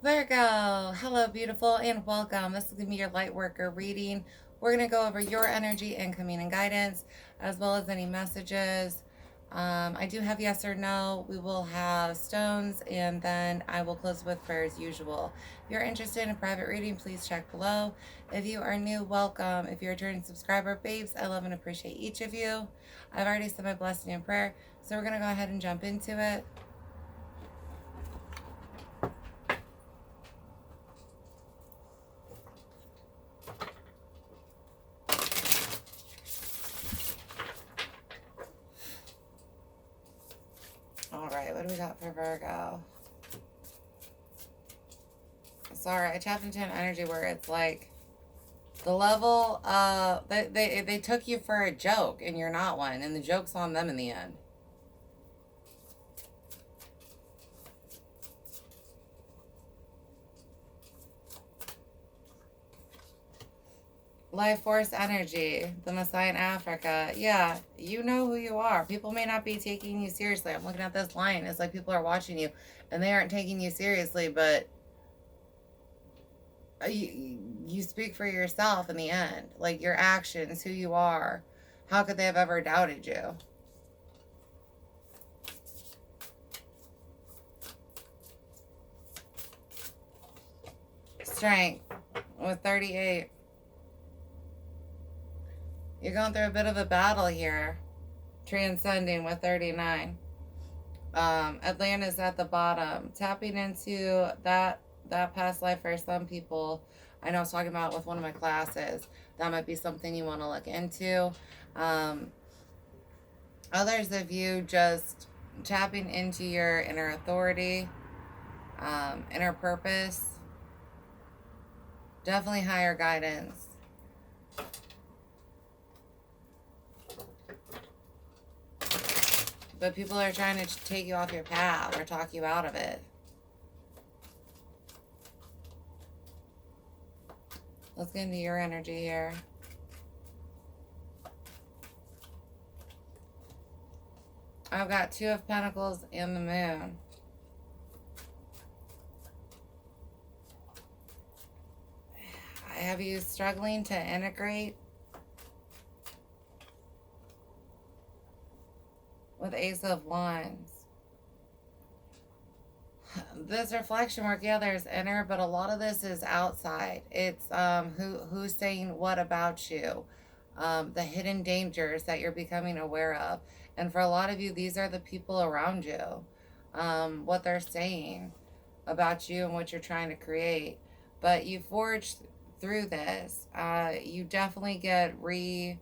Virgo, hello, beautiful, and welcome. This is going to be your Lightworker reading. We're going to go over your energy, incoming, and guidance, as well as any messages. I do have yes or no. We will have stones, and then I will close with prayer as usual. If you're interested in a private reading, please check below. If you are new, welcome. If you're a returning subscriber, babes, I love and appreciate each of you. I've already said my blessing and prayer, so we're going to go ahead and jump into it. All right, what do we got for Virgo? Sorry, I tapped into an energy where it's like the level they took you for a joke and you're not one, and the joke's on them in the end. Life force energy, the Messiah in Africa. Yeah, you know who you are. People may not be taking you seriously. I'm looking at this line. It's like people are watching you and they aren't taking you seriously, but you speak for yourself in the end. Like your actions, who you are. How could they have ever doubted you? Strength with 38. You're going through a bit of a battle here. Transcending with 39. Atlanta's at the bottom. Tapping into that past life for some people. I know I was talking about it with one of my classes. That might be something you want to look into. Others of you just tapping into your inner authority, inner purpose. Definitely higher guidance. But people are trying to take you off your path or talk you out of it. Let's get into your energy here. I've got Two of Pentacles and the Moon. Have you struggling to integrate with Ace of Wands? This reflection work, yeah, there's inner, but a lot of this is outside. It's who's saying what about you, the hidden dangers that you're becoming aware of. And for a lot of you, these are the people around you, what they're saying about you and what you're trying to create. But you forge through this. You definitely get reaffirmed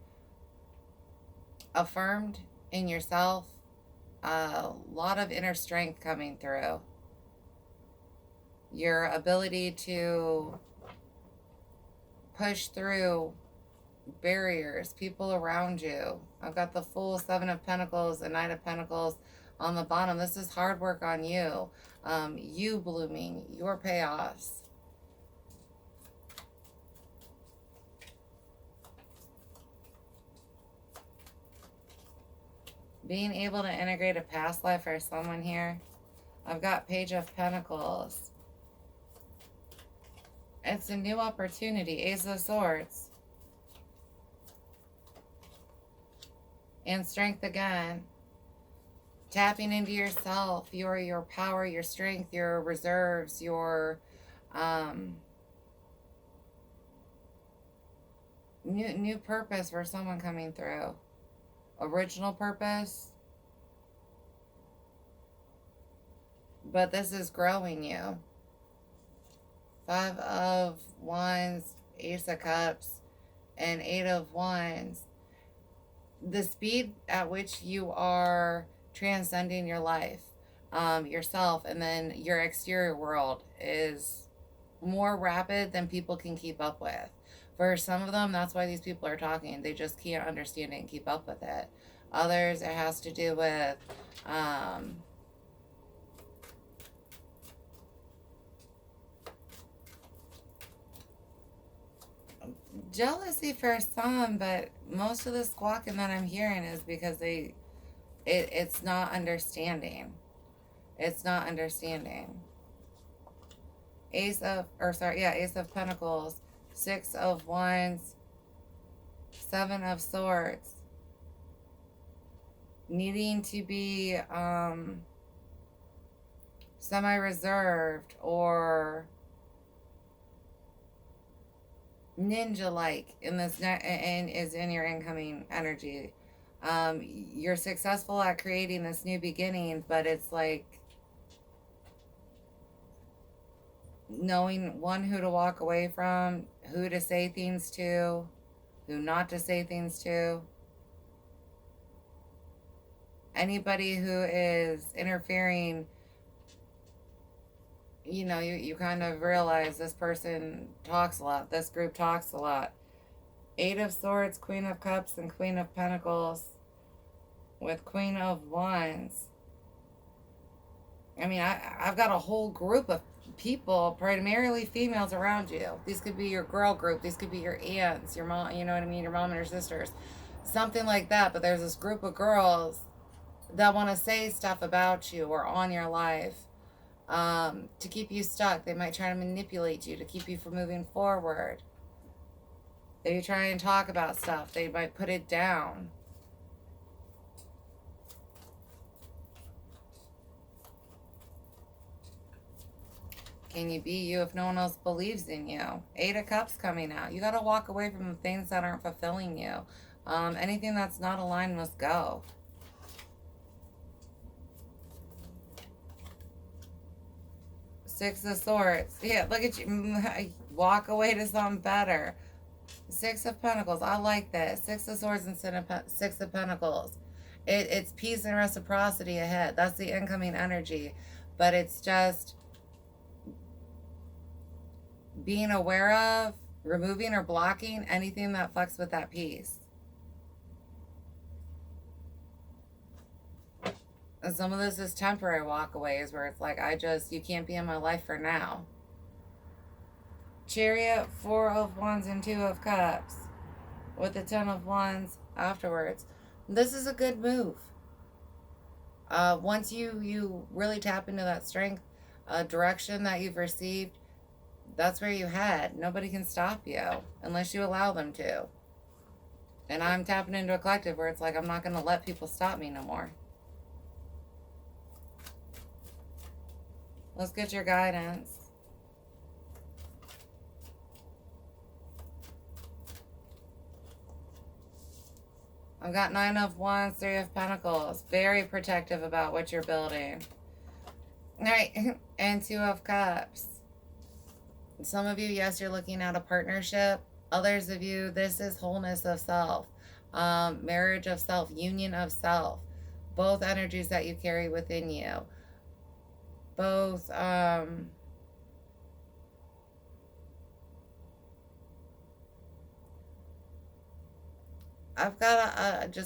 in yourself. A lot of inner strength coming through. Your ability to push through barriers, people around you. I've got the full Seven of Pentacles and Knight of Pentacles on the bottom. This is hard work on you. You blooming, your payoffs. Being able to integrate a past life for someone here. I've got Page of Pentacles. It's a new opportunity. Ace of Swords. And Strength again. Tapping into yourself, your power, your strength, your reserves, your new purpose for someone coming through. Original purpose. But this is growing you. Five of Wands, Ace of Cups, and Eight of Wands. The speed at which you are transcending your life, yourself, and then your exterior world is more rapid than people can keep up with. For some of them, that's why these people are talking. They just can't understand it and keep up with it. Others, it has to do with jealousy for some, but most of the squawking that I'm hearing is because it's not understanding. It's not understanding. Ace of Pentacles, Six of Wands, Seven of Swords. Needing to be semi-reserved or ninja-like in this and is in your incoming energy. You're successful at creating this new beginning, but it's like knowing who to walk away from, who to say things to, who not to say things to. Anybody who is interfering, you kind of realize this person talks a lot. This group talks a lot. Eight of Swords, Queen of Cups, and Queen of Pentacles with Queen of Wands. I mean, I've got a whole group of people, primarily females, around you. These could be your girl group. These could be your aunts, your mom, you know what I mean? Your mom and her sisters. Something like that. But there's this group of girls that want to say stuff about you or on your life to keep you stuck. They might try to manipulate you to keep you from moving forward. If you try and talk about stuff, they might put it down. Can you be you if no one else believes in you? Eight of Cups coming out. You got to walk away from the things that aren't fulfilling you. Anything that's not aligned must go. Six of Swords. Yeah, look at you. Walk away to something better. Six of Pentacles. I like this. Six of Swords instead of Six of Pentacles. It's peace and reciprocity ahead. That's the incoming energy. But it's just being aware of, removing or blocking anything that fucks with that peace. And some of this is temporary walkaways where it's like, you can't be in my life for now. Chariot, Four of Wands, and Two of Cups with the Ten of Wands afterwards. This is a good move. Once you really tap into that strength, direction that you've received, that's where you head. Nobody can stop you unless you allow them to. And I'm tapping into a collective where it's like, I'm not going to let people stop me no more. Let's get your guidance. I've got Nine of Wands, Three of Pentacles. Very protective about what you're building. All right, and Two of Cups. Some of you, yes, you're looking at a partnership. Others of you, this is wholeness of self, marriage of self, union of self. Both energies that you carry within you. Both, I've got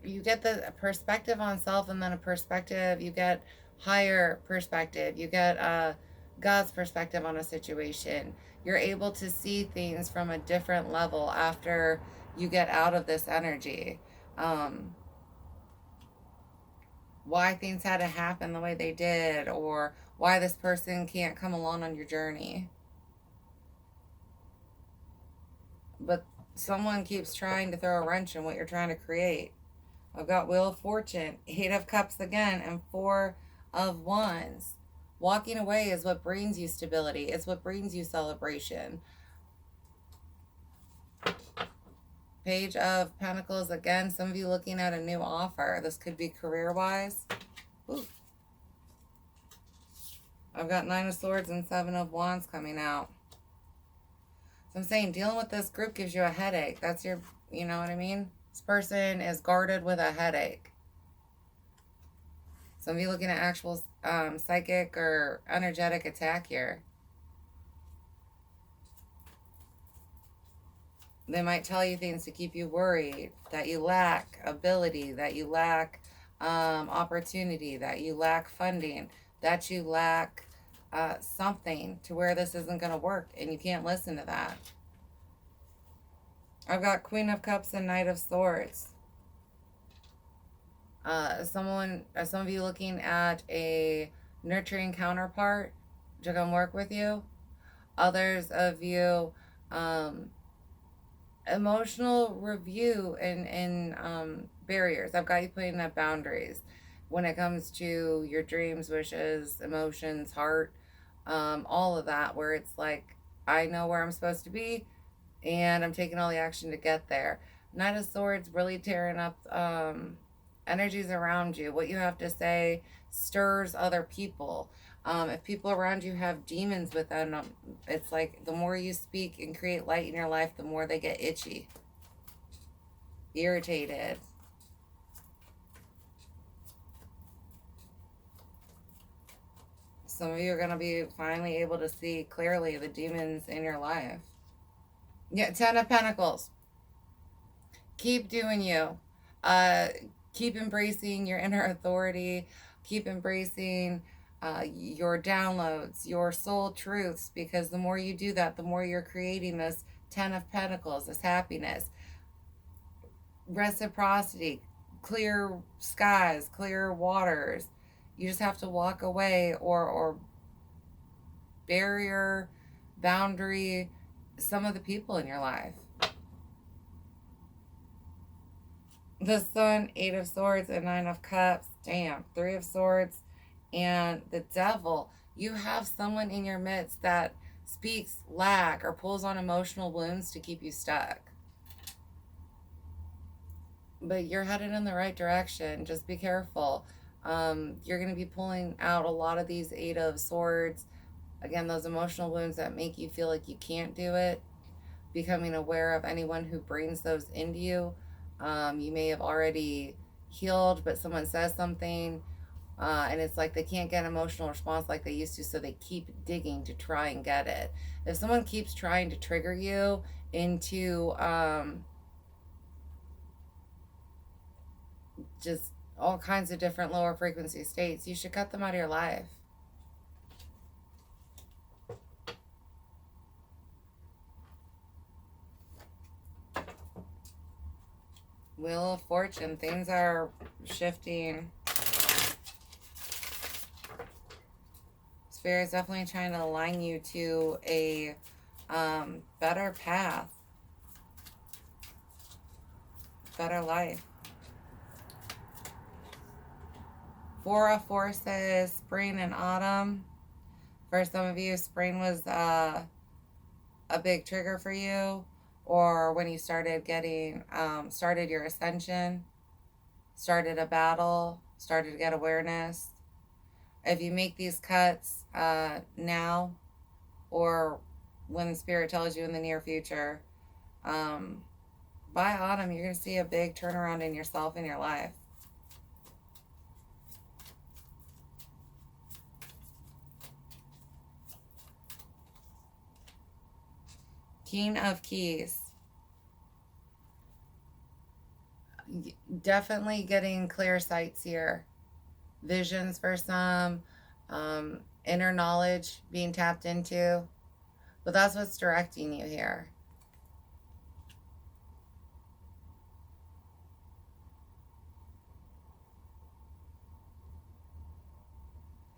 you get the perspective on self, and then a perspective, you get higher perspective. You get God's perspective on a situation. You're able to see things from a different level after you get out of this energy. Why things had to happen the way they did, or why this person can't come along on your journey. But someone keeps trying to throw a wrench in what you're trying to create. I've got Wheel of Fortune, Eight of Cups again, and Four of Wands. Walking away is what brings you stability. It's what brings you celebration. Page of Pentacles again. Some of you looking at a new offer. This could be career-wise. Ooh. I've got Nine of Swords and Seven of Wands coming out. So I'm saying dealing with this group gives you a headache. That's your, you know what I mean? This person is guarded with a headache. Some of you looking at actual psychic or energetic attack here. They might tell you things to keep you worried, that you lack ability, that you lack opportunity, that you lack funding, that you lack something to where this isn't going to work, and you can't listen to that. I've got Queen of Cups and Knight of Swords. Some of you looking at a nurturing counterpart to come work with you. Others of you, emotional review and barriers. I've got you putting up boundaries when it comes to your dreams, wishes, emotions, heart, all of that, where it's like, I know where I'm supposed to be and I'm taking all the action to get there. Knight of Swords really tearing up energies around you. What you have to say stirs other people. If people around you have demons within them, it's like the more you speak and create light in your life, the more they get itchy, irritated. Some of you are going to be finally able to see clearly the demons in your life. Yeah, Ten of Pentacles. Keep doing you. Keep embracing your inner authority. Keep embracing your downloads, your soul truths, because the more you do that, the more you're creating this Ten of Pentacles, this happiness, reciprocity, clear skies, clear waters. You just have to walk away or barrier, boundary some of the people in your life. The Sun, Eight of Swords, and Nine of Cups. Damn. Three of Swords and the Devil. You have someone in your midst that speaks lack or pulls on emotional wounds to keep you stuck. But you're headed in the right direction. Just be careful. You're going to be pulling out a lot of these Eight of Swords. Again, those emotional wounds that make you feel like you can't do it. Becoming aware of anyone who brings those into you. You may have already healed, but someone says something, and it's like they can't get an emotional response like they used to, so they keep digging to try and get it. If someone keeps trying to trigger you into just all kinds of different lower frequency states, you should cut them out of your life. Wheel of Fortune. Things are shifting. Spirit is definitely trying to align you to a better path. Better life. Four of Forces, spring and autumn. For some of you, spring was a big trigger for you, or when you started getting, started your ascension, started a battle, started to get awareness. If you make these cuts now, or when Spirit tells you in the near future, by autumn, you're going to see a big turnaround in yourself and your life. King of Keys. Definitely getting clear sights here. Visions for some, inner knowledge being tapped into. But that's what's directing you here.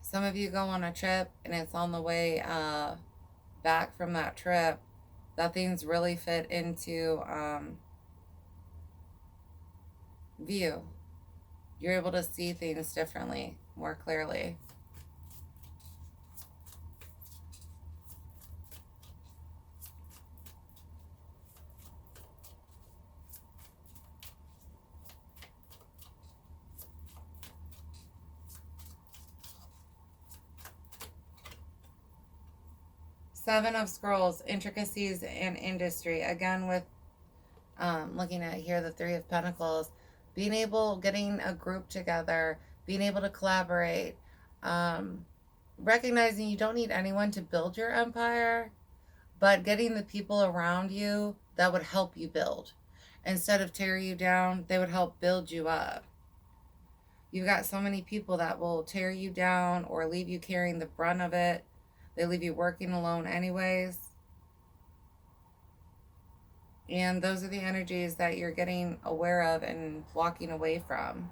Some of you go on a trip and it's on the way back from that trip that things really fit into view. You're able to see things differently, more clearly. Seven of Scrolls, intricacies and industry. Again, with looking at here the Three of Pentacles, being able, getting a group together, being able to collaborate, recognizing you don't need anyone to build your empire, but getting the people around you that would help you build. Instead of tear you down, they would help build you up. You've got so many people that will tear you down or leave you carrying the brunt of it. They leave you working alone anyways. And those are the energies that you're getting aware of and walking away from.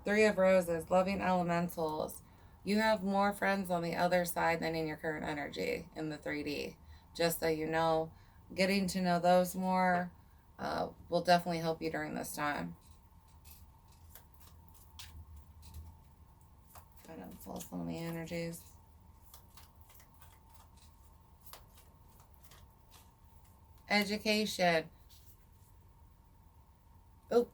Three of Roses, loving elementals. You have more friends on the other side than in your current energy in the 3D. Just so you know, getting to know those more will definitely help you during this time. Try to unfold some of the energies. Education. Oh,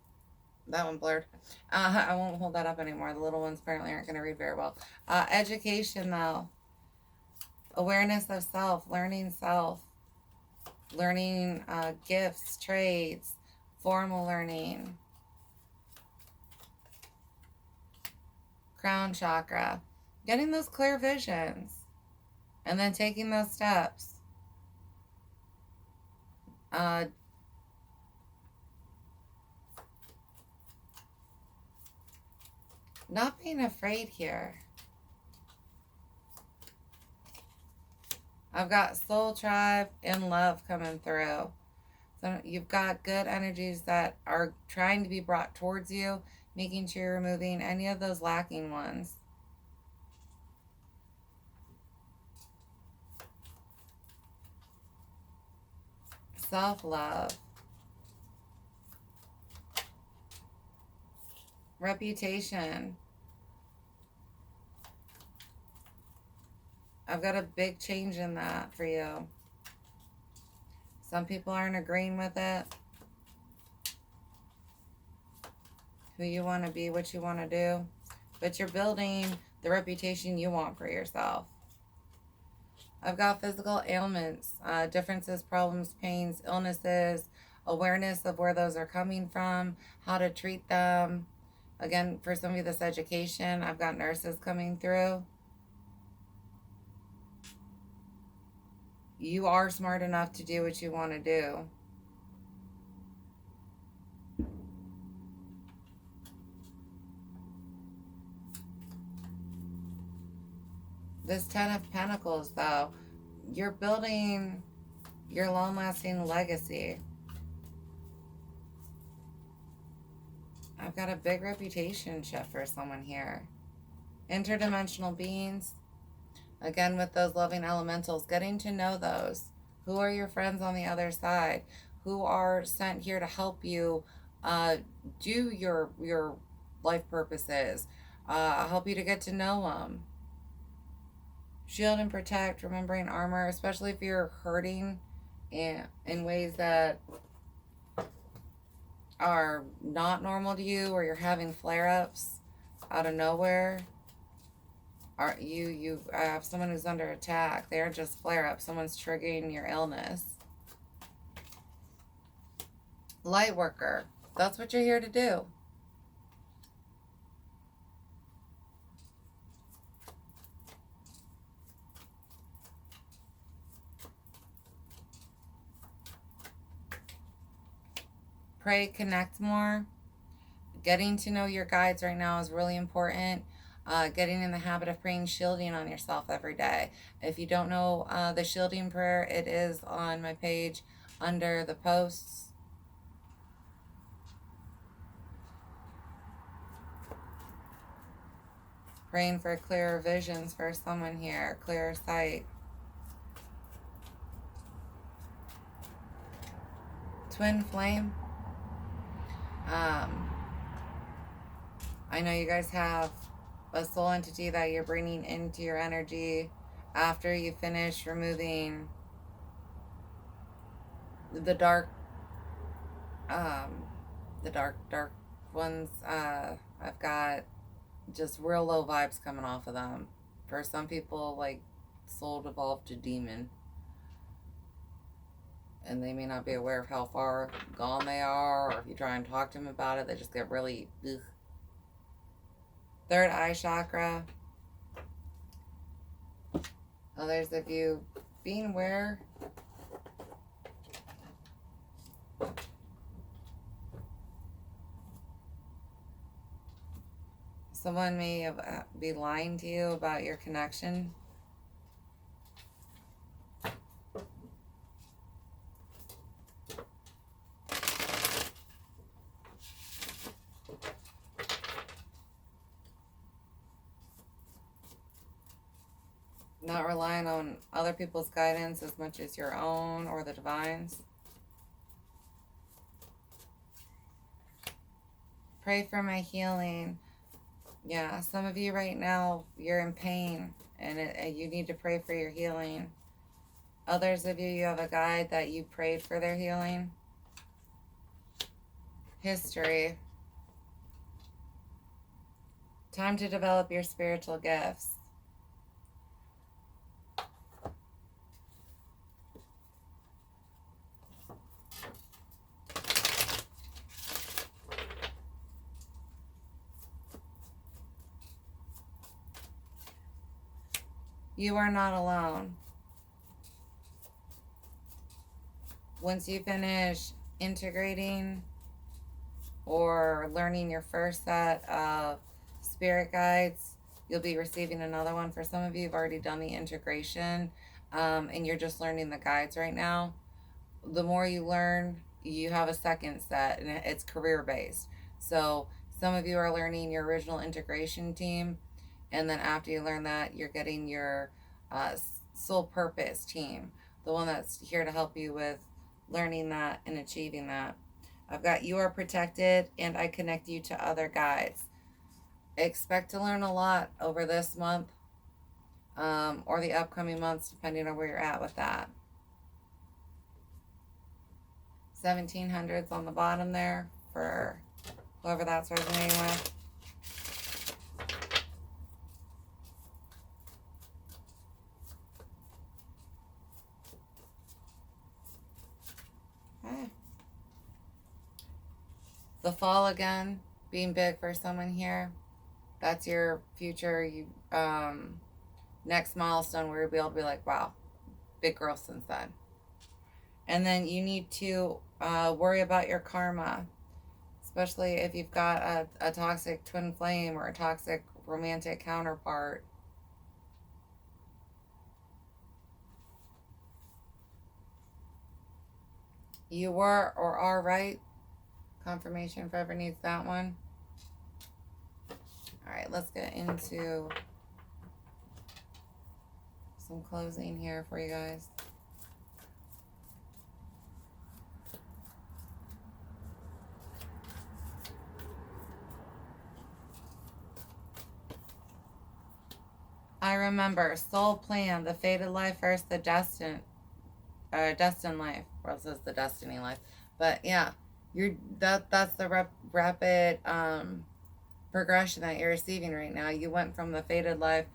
that one blurred. I won't hold that up anymore. The little ones apparently aren't going to read very well. Education, though. Awareness of self, learning gifts, trades, formal learning. Crown chakra. Getting those clear visions. And then taking those steps. Not being afraid here. I've got soul tribe and love coming through. So you've got good energies that are trying to be brought towards you, making sure you're removing any of those lacking ones. Self-love. Reputation. I've got a big change in that for you. Some people aren't agreeing with it. Who you want to be, what you want to do. But you're building the reputation you want for yourself. I've got physical ailments, differences, problems, pains, illnesses, awareness of where those are coming from, how to treat them. Again, for some of you, this education, I've got nurses coming through. You are smart enough to do what you want to do. This Ten of Pentacles, though, you're building your long-lasting legacy. I've got a big reputation shift for someone here. Interdimensional beings. Again, with those loving elementals, getting to know those. Who are your friends on the other side? Who are sent here to help you do your life purposes? Help you to get to know them. Shield and protect, remembering armor, especially if you're hurting in ways that are not normal to you, or you're having flare-ups out of nowhere. You have someone who's under attack. They're just flare-ups. Someone's triggering your illness. Lightworker. That's what you're here to do. Pray, connect more. Getting to know your guides right now is really important. Getting in the habit of praying shielding on yourself every day. If you don't know the shielding prayer, it is on my page under the posts. Praying for clearer visions for someone here, clearer sight. Twin flame. I know you guys have a soul entity that you're bringing into your energy after you finish removing the dark ones. I've got just real low vibes coming off of them. For some people, like, soul evolved to demon, and they may not be aware of how far gone they are, or if you try and talk to them about it, they just get really ugh. Third eye chakra. Others of you being aware. Someone may be lying to you about your connection. Not relying on other people's guidance as much as your own or the divine's. Pray for my healing. Yeah, some of you right now, you're in pain and you need to pray for your healing. Others of you, you have a guide that you prayed for their healing. History. Time to develop your spiritual gifts. You are not alone. Once you finish integrating or learning your first set of spirit guides, you'll be receiving another one. For some of you, you've already done the integration and you're just learning the guides right now. The more you learn, you have a second set and it's career based. So some of you are learning your original integration team, and then after you learn that, you're getting your soul purpose team, the one that's here to help you with learning that and achieving that. I've got you are protected and I connect you to other guides. Expect to learn a lot over this month or the upcoming months, depending on where you're at with that. 1700s on the bottom there for whoever that's resonating with. Okay. The fall again, being big for someone here. That's your future, next milestone where you'll be able to be like, wow, big girl since then. And then you need to worry about your karma, especially if you've got a toxic twin flame or a toxic romantic counterpart. You were or are right. Confirmation if ever needs that one. All right, let's get into some closing here for you guys. I remember soul plan, the fated life versus the destined life. Well, it says the destiny life, but yeah, that's the rapid progression that you're receiving right now. You went from the fated life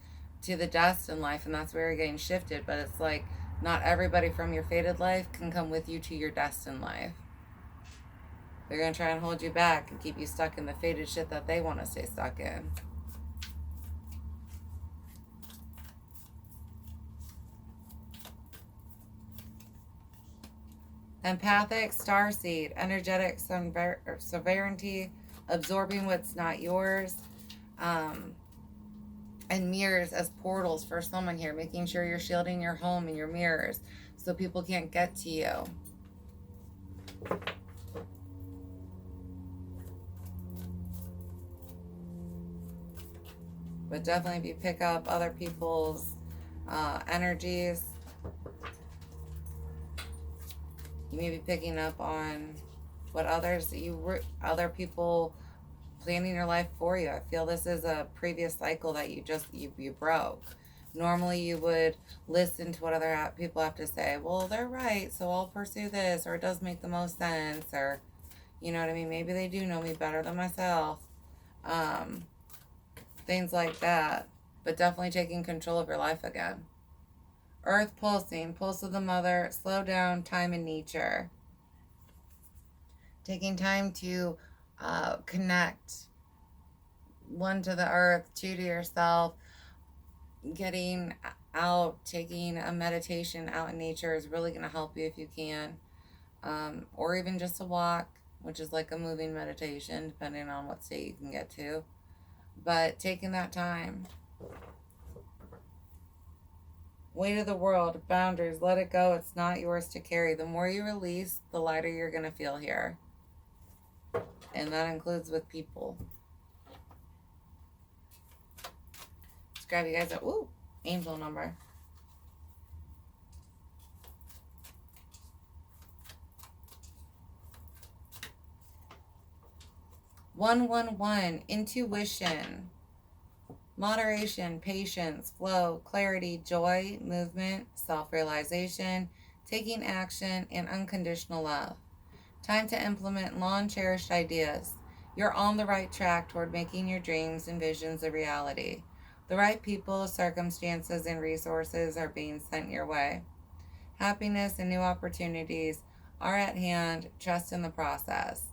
to the destined life, and that's where you're getting shifted. But it's like not everybody from your fated life can come with you to your destined life. They're gonna try and hold you back and keep you stuck in the fated shit that they want to stay stuck in. Empathic, starseed, energetic sovereignty, absorbing what's not yours, and mirrors as portals for someone here, making sure you're shielding your home and your mirrors so people can't get to you. But definitely if you pick up other people's energies, you may be picking up on what other people planning your life for you. I feel this is a previous cycle that you broke. Normally you would listen to what other people have to say. Well, they're right, so I'll pursue this, or it does make the most sense, or you know what I mean? Maybe they do know me better than myself. Things like that. But definitely taking control of your life again. Earth pulsing, pulse of the mother, slow down, time in nature. Taking time to connect, one to the earth, two to yourself. Getting out, taking a meditation out in nature is really going to help you if you can. Or even just a walk, which is like a moving meditation, depending on what state you can get to. But taking that time. Weight of the world, boundaries, let it go. It's not yours to carry. The more you release, the lighter you're going to feel here. And that includes with people. Let's grab you guys a angel number. 111, intuition, moderation, patience, flow, clarity, joy, movement, self-realization, taking action, and unconditional love. Time to implement long-cherished ideas. You're on the right track toward making your dreams and visions a reality. The right people, circumstances, and resources are being sent your way. Happiness and new opportunities are at hand. Trust in the process.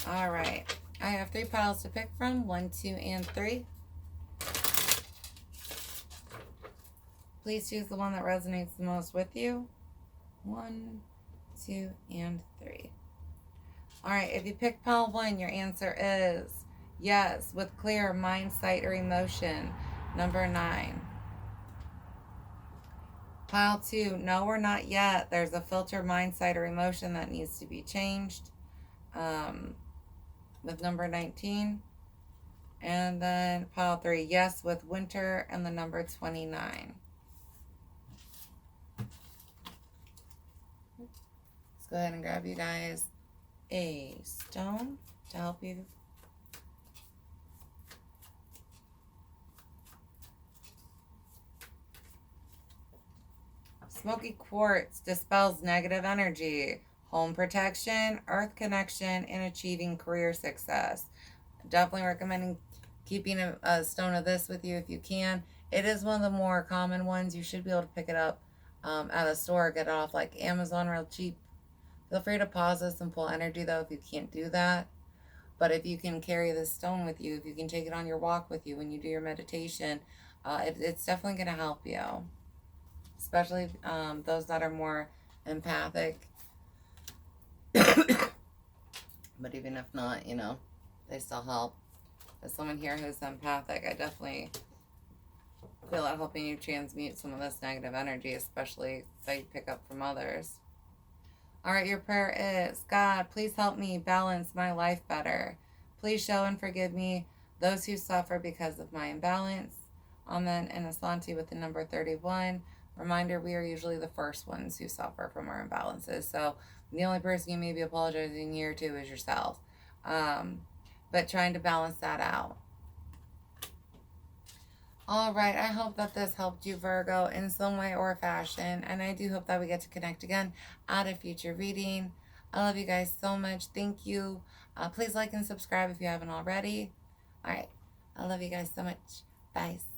All right. I have 3 piles to pick from, 1, 2, and 3. Please choose the one that resonates the most with you. 1, 2, and 3. All right, if you pick pile 1, your answer is yes, with clear mind, sight, or emotion. Number 9. Pile 2, no or not yet. There's a filter, mind, sight, or emotion that needs to be changed. With number 19. And then pile 3, yes, with winter and the number 29. Let's go ahead and grab you guys a stone to help you. Smoky quartz dispels negative energy, home protection, earth connection, and achieving career success. Definitely recommending keeping a stone of this with you if you can. It is one of the more common ones. You should be able to pick it up at a store, get it off like Amazon real cheap. Feel free to pause this and pull energy though if you can't do that. But if you can carry this stone with you, if you can take it on your walk with you when you do your meditation, it's definitely going to help you. Especially those that are more empathic. But even if not, you know, they still help. As someone here who's empathic, I definitely feel like helping you transmute some of this negative energy, especially that you pick up from others. All right, your prayer is, God, please help me balance my life better. Please show and forgive me those who suffer because of my imbalance. Amen. And Asante with the number 31. Reminder, we are usually the first ones who suffer from our imbalances. So the only person you may be apologizing here to is yourself. But trying to balance that out. All right, I hope that this helped you, Virgo, in some way or fashion. And I do hope that we get to connect again at a future reading. I love you guys so much. Thank you. Please like and subscribe if you haven't already. All right, I love you guys so much. Bye.